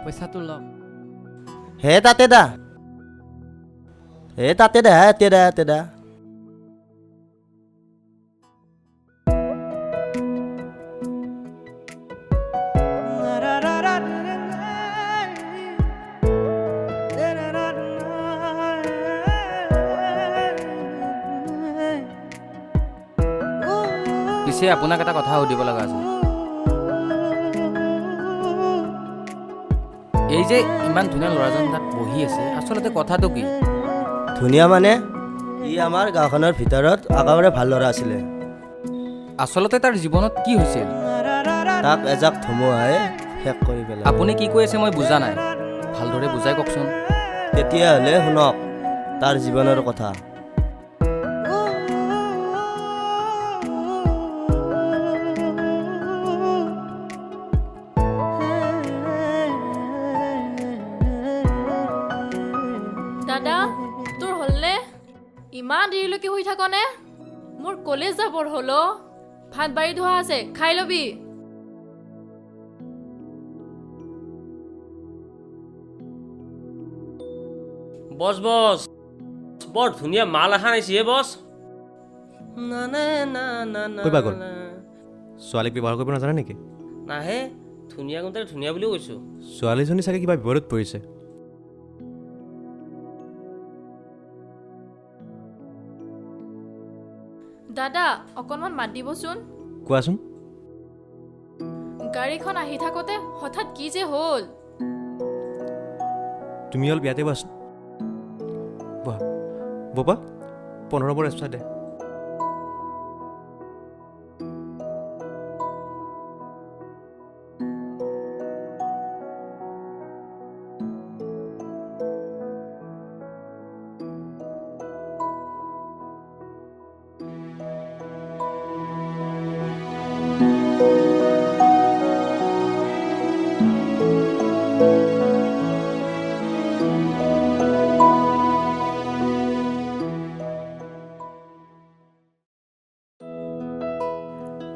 পইচাটো লওক হে তাতে দা এতে দা পিছে আপোনাক এটা কথা সুধিব লগা আছে এই যে ইমান ধুনীয়া ল'ৰাজন তাত বহি আছে আচলতে কথাটো কি ধুনীয়া মানে ই আমাৰ গাঁওখনৰ ভিতৰত একেবাৰে ভাল ল'ৰা আছিলে আচলতে তাৰ জীৱনত কি হৈছিল তাক এজাক ধুমুহাই শেষ কৰি পেলালে আপুনি কি কৈ আছে মই বুজা নাই ভালদৰে বুজাই কওকচোন তেতিয়াহ'লে শুনক তাৰ জীৱনৰ কথা দাদা তোৰ হ'লনে ইমান দেৰিলৈকে শুই থাকনে মোৰ কলেজ যাবৰ হ'ল ভাত বাঢ়ি ধোৱা আছে খাই ল'বি বছ বছ বৰ ধুনীয়া মাল এখন আহিছে বছ কইবা গ'ল ছোৱালীক ব্যৱহাৰ কৰিব নাজানে নেকি নাহে ধুনীয়া কোনতে ধুনীয়া বুলিও কৈছোঁ ছোৱালীজনী চাগে কিবা বিপদত পৰিছে দাদা অকণমান মাত দিবচোন কোৱাচোন গাড়ীখন আহি থাকোঁতে হঠাৎ কি যে হ'ল তুমি অলপ ইয়াতে বহাচোন বহা ববা 15 নম্বৰ এক্সট্ৰা দে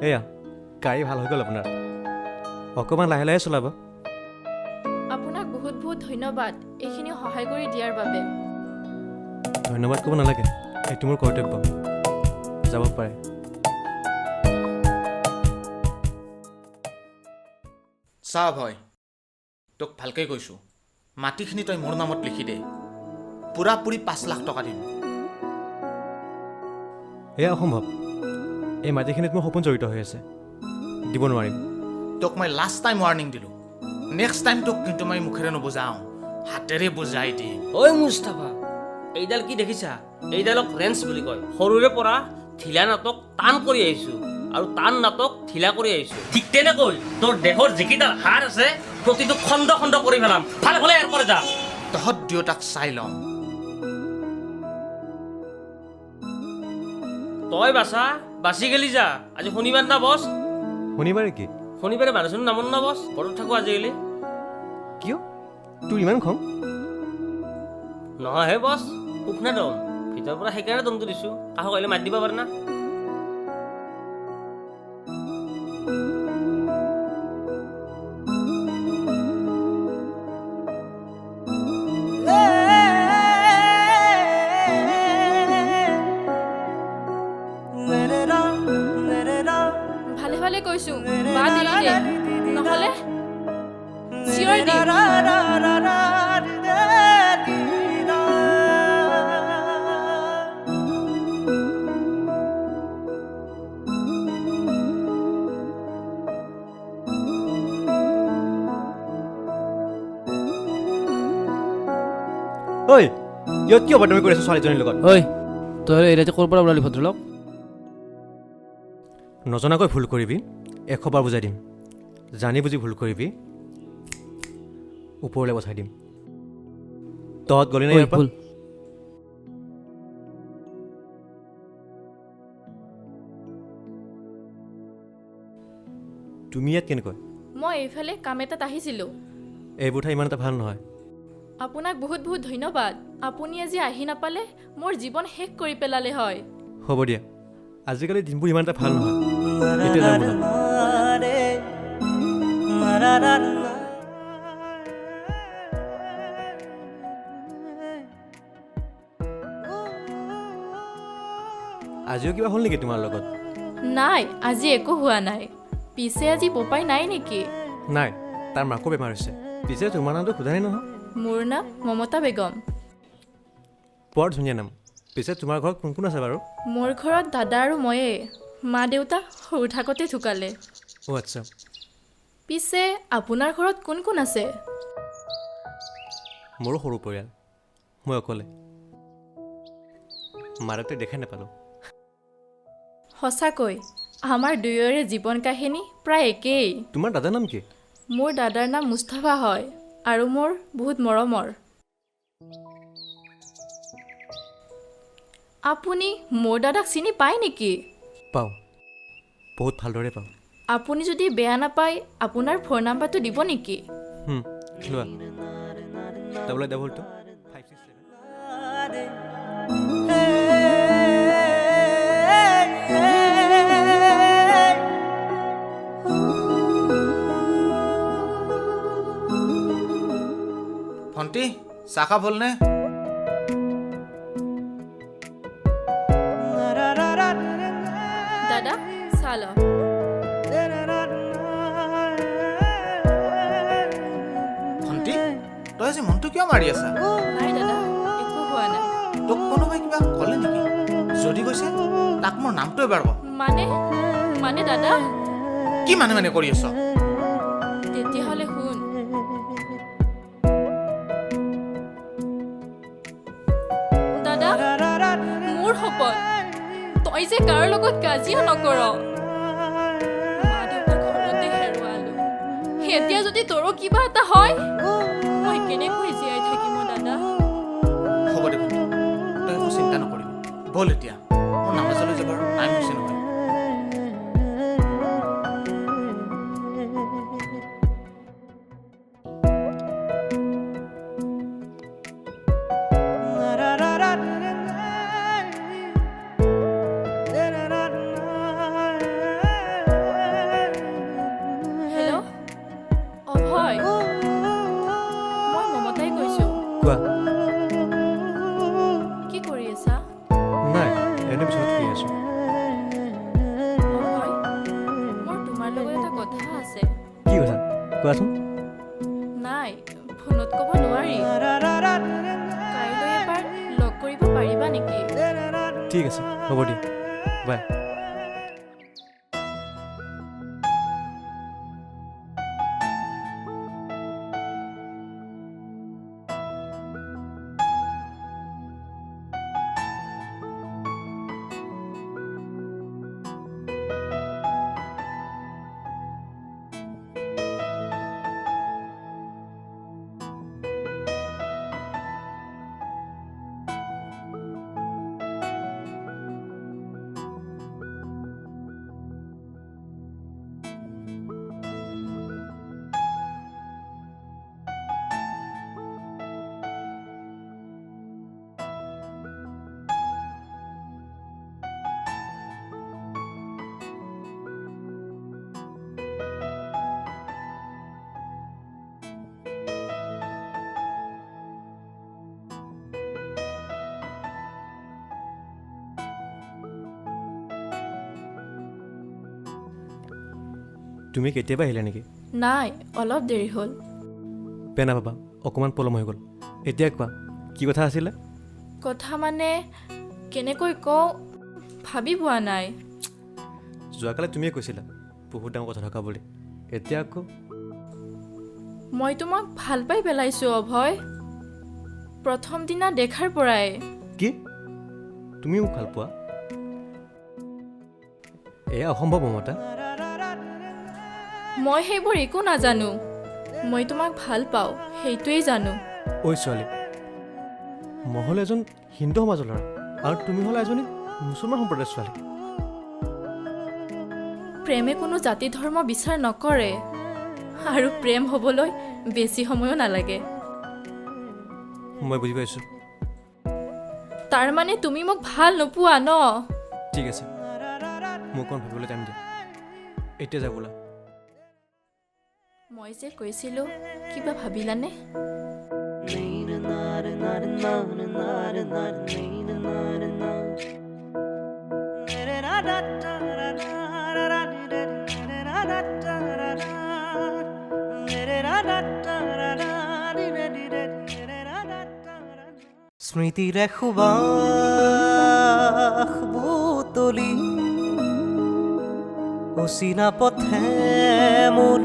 এয়া গাড়ী ভাল হৈ গ'ল আপোনাৰ অকণমান লাহে লাহে চলাব আপোনাক বহুত বহুত ধন্যবাদ এইখিনি সহায় কৰি দিয়াৰ বাবে ধন্যবাদ ক'ব নালাগে এইটো মোৰ কৰ্তব্য যাব পাৰে চা ভয় তোক ভালকৈ কৈছোঁ মাটিখিনি তই মোৰ নামত লিখি দে পুৰাপুৰি 5 লাখ টকা দিম এয়া অসম্ভৱ এই মাটিখিনিত মোৰ সপোন জড়িত হৈ আছে দিব নোৱাৰিম তোক মই লাষ্ট টাইম ৱাৰ্ণিং দিলোঁ নেক্সট টাইম তোক কিন্তু মই মুখেৰে নুবুজাওঁ হাতেৰে বুজাই দিম ঐ মুস্তাফা এইডাল কি দেখিছা এইডালক ৰেঞ্চ বুলি কয় সৰুৰে পৰা ঢিলা নাটক টান কৰি আহিছোঁ আৰু টান নাটক ঢিলা কৰি আহিছোঁ ঠিক তেনেকৈ তোৰ দেহৰ যিকেইডাল হাড় আছে প্ৰতিটো খণ্ড খণ্ড কৰি পেলাম ভালে ভালে ইয়াৰ পৰা যা তহঁত দুয়োটাক চাই ল'ম তই বাচি গেলি যা আজি শনিবাৰ না বছ শনিবাৰে কি শনিবাৰে মানুহ চানুহ নামন না বছ ঘৰত থাকোঁ আজিকালি কিয় তোৰ ইমান খং নহয় হে বছ সুখ না দম ভিতৰৰ পৰা সেইকাৰণে দমটো দিছোঁ কাষক আহিলে মাত দিব পাৰে না ভালে ভালে কৈছোঁ বাদ এৰি দে নহ'লে চিঞৰ দিম ঐ ইয়াত কিয় বদনামি কৰি আছ ছোৱালীজনীৰ লগত ঐ তই এতিয়া ক'ৰ পৰা ওলালি ভদ্ৰলোক নজনাকৈ ভুল কৰিবি 100 বাৰ বুজাই দিম জানি বুজি ভুল কৰিবি ওপৰলৈ বচাই দিম তহঁত গলি নাই ভুল তুমি ইয়াত কেনেকৈ মই এইফালে কাম এটাত আহিছিলোঁ এইবোৰ ঠাই ইমান এটা ভাল নহয় আপোনাক বহুত বহুত ধন্যবাদ আপুনি আজি আহি নাপালে মোৰ জীৱন শেষ কৰি পেলালে হয় হ'ব দিয়া আজিকালি দিনবোৰ ইমান এটা ভাল নহয় এতিয়া যাওঁ ব'লা আজিও কিবা হ'ল নেকি তোমাৰ লগত? নাই আজি একো হোৱা নাই। পিছে আজি পপাই নাই নেকি? নাই, তাৰ মাকো বেমাৰ হৈছে। পিছে তোমাৰ নামটো সোধা নাই নহয়? মোৰ নাম মমতা বেগম। বৰ ধুনীয়া নাম। পিছে তোমাৰ ঘৰত কোন কোন আছে বাৰু? মোৰ ঘৰত দাদা আৰু ময়েই। মা দেউতা সৰু থাকোঁতে ঢুকালে। অ' আচ্ছা। পিছে আপোনাৰ ঘৰত কোন কোন আছে? মোৰো সৰু পৰিয়াল, মই অকলে। মা দেউতাক দেখাই নাপালোঁ। সঁচাকৈ আমাৰ দুয়োৰে জীৱন কাহিনী প্ৰায় একেই। তোমাৰ দাদাৰ নাম কি? মোৰ দাদাৰ নাম মুস্তাফা হয় আৰু মোৰ বহুত মৰমৰ। আপুনি মোৰ দাদাক চিনি পায় নেকি? পাওঁ, বহুত ভালদৰে পাওঁ। আপুনি যদি বেয়া নাপায় আপোনাৰ ফোন নাম্বাৰটো দিব নেকি? লোৱা $822 567। ভণ্টি চাহ খাব হ'লনে? দাদা চাহ ল। ভণ্টি তই আজি মনটো কিয় মাৰি আছা? নাই দাদা একো হোৱা নাই। তোক কোনোবাই কিবা ক'লে নেকি? যদি কৈছে তাক মোৰ নামটো এবাৰ ক। মানে দাদা কি মানে কৰি আছ? তেতিয়াহ'লে শুন। দাদা মোৰ শপত তই যে কাৰ লগত কাজিয়া নকৰ। মা দেউতাক ঘৰতে হেৰুৱালো। এতিয়া যদি তোৰো কিবা এটা হয় মই কেনেকৈ জীয়াই থাকিম দাদা? হ'ব দে ভণ্টি, তই একো চিন্তা নকৰিবি। ব'ল এতিয়া, মোৰ নামাজলৈ যাবৰ টাইম হৈছে নহয়। হেল্ল' অভয়, মই মমতাই কৈছোঁ। কোৱা। কি কৰি আছা? নাই, এনে পিছত শুই আছোঁ। অভয়, মোৰ তোমাৰ লগত এটা কথা আছে। কি কথা কোৱাচোন? নাই ফোনত ক'ব নোৱাৰি। কাইলৈ এবাৰ লগ কৰিব পাৰিবা নেকি? ঠিক আছে, হ'ব দিয়া, বাই। তুমি কেতিয়াবা আহিলা নেকি? নাই অলপ দেৰি হ'ল। বেয়া নাপাবা, অকণমান পলম হৈ গ'ল। এতিয়া কোৱা, কি কথা আছিলে? কথা মানে কেনেকৈ কওঁ ভাবি পোৱা নাই। যোৱাকালি তুমিয়ে কৈছিলা বহুত ডাঙৰ কথা থকা বুলি। এতিয়া আকৌ মই তোমাক ভাল পাই পেলাইছোঁ অভয়, প্ৰথম দিনা দেখাৰ পৰাই। কি? তুমি মোক ভাল পোৱা? এয়া অসম্ভৱ মমতা। মই সেইবোৰ একো নাজানো। মই তোমাক ভাল পাওঁ সেইটোৱেই জানো। ঐ ছোৱালী, মই হ'লে এজন হিন্দু সমাজৰ ল'ৰা আৰু তুমি হ'লে এজনী মুছলমান সম্প্ৰদায়ৰ ছোৱালী। প্ৰেমে কোনো জাতি ধৰ্ম বিচাৰ নকৰে আৰু প্ৰেম হ'বলৈ বেছি সময়ো নালাগে। মই বুজি পাইছোঁ। তাৰমানে তুমি মোক ভাল নোপোৱা ন? ঠিক আছে, মোক অকণ ভাবিবলৈ টাইম দিয়া। এতিয়া যা বোলা। মই যে কৈছিলোঁ কিবা ভাবিলানে? স্মৃতিৰে সুবাস বুটলি অচিনা পথে মোৰ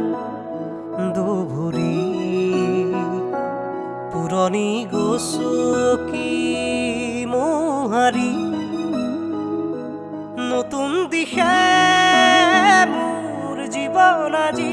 দুভৰি পুৰণি গছকি মোহাৰি নতুন দিশে মোৰ জীৱন আজি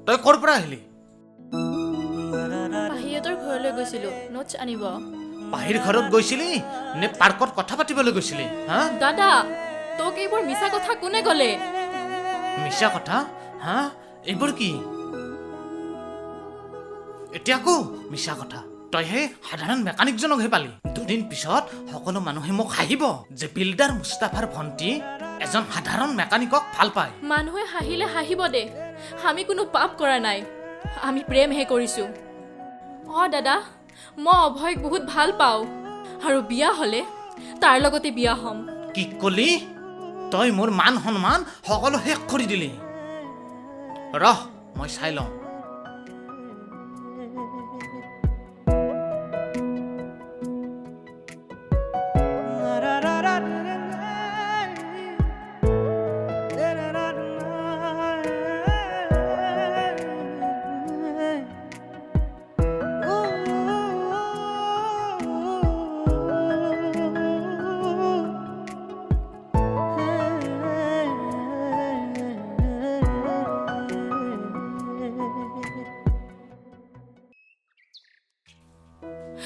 তই ক'ৰ পৰা আহিলি? পাহিহঁতৰ ঘৰলৈ গৈছিলোঁ নোটছ আনিব। পাহিৰ ঘৰত গৈছিলি নে পাৰ্কত কথা পাতিবলৈ গৈছিলি? হা দাদা তোক এইবোৰ মিছা কথা কোনে ক'লে? মিছা কথা? হা এইবোৰ কি? এতিয়া আকৌ মিছা কথা। তই সেই সাধাৰণ মেকানিকজনকহে পালি। দুদিন পিছত সকলো মানুহে মোক হাঁহিব যে বিল্ডাৰ মুস্তাফাৰ ভণ্টি এজন সাধাৰণ মেকানিকক ভাল পায়। মানুহে হাঁহিলে হাঁহিব দে, আমি কোনো পাপ কৰা নাই, আমি প্ৰেমহে কৰিছোঁ। দাদা মই অভয়ক বহুত ভাল পাওঁ আৰু বিয়া হ'লে তাৰ লগতে বিয়া হ'ম। কি কলি? তই মোৰ মান সন্মান সকলো শেষ কৰি দিলি। ৰহ মই চাই লওঁ।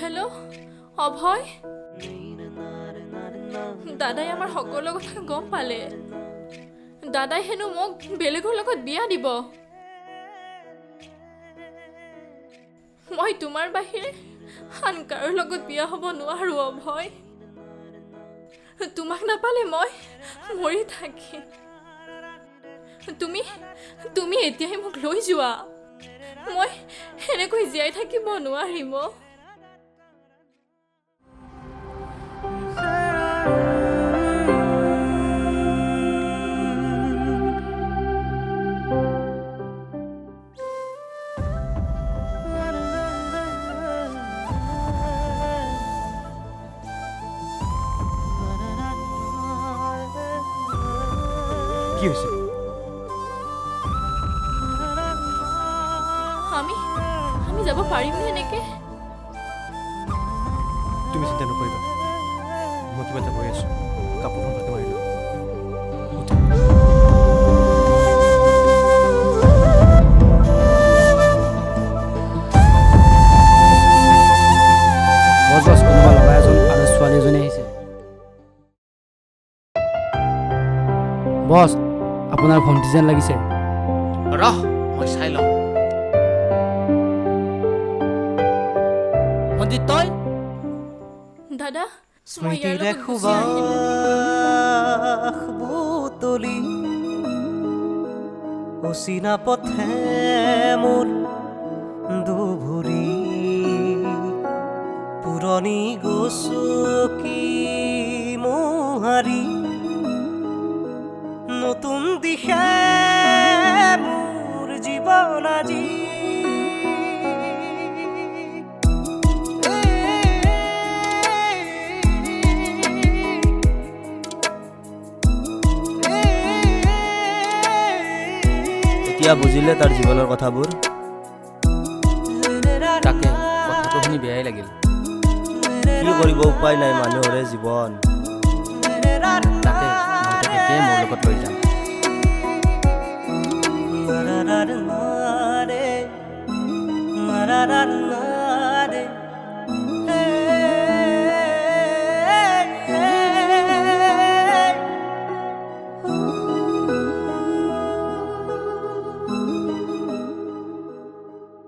হেল্ল' অভয়, দাদাই আমাৰ সকলো কথা গম পালে। দাদাই হেনো মোক বেলেগৰ লগত বিয়া দিব। মই তোমাৰ বাহিৰে আন কাৰো লগত বিয়া হ'ব নোৱাৰো অভয়। তোমাক নাপালে মই মৰি থাকিম। তুমি এতিয়াই মোক লৈ যোৱা, মই সেনেকৈ জীয়াই থাকিব নোৱাৰিম। কি হৈছে? আমি যাব পাৰিমনে এনেকে? তুমি চিন্তা নকৰিবা, মই কিবা এটা কৰি আছোঁ। কাপোৰখন ভালকৈ মাৰি লওঁ। বছ কোনোবা ল'ৰা এজন আৰু ছোৱালী এজনী আহিছে। বছ আপোনাৰ ভণ্টি যেন লাগিছে। ৰহ মই চাই লওঁ। ভণ্টি তই? দাদা মই ইয়াৰ স্মৃতিৰে লগত গুচি আহিলোঁ। সুবাস বুটলি অচিনা পথে মোৰ দুভৰি পুৰণি গছকি মোহাৰি নতুন দিশে মোৰ জীৱন আজি এতিয়া বুজিলে তাৰ জীৱনৰ কথাবোৰ। তাকে কথাটো শুনি বেয়াই লাগিল। কি কৰিব, উপায় নাই, মানুহৰে জীৱন। তাতে মই তাক এতিয়াই মোৰ লগত লৈ যাম। মাৰাৰাৰ না ৰে, মাৰাৰাৰ না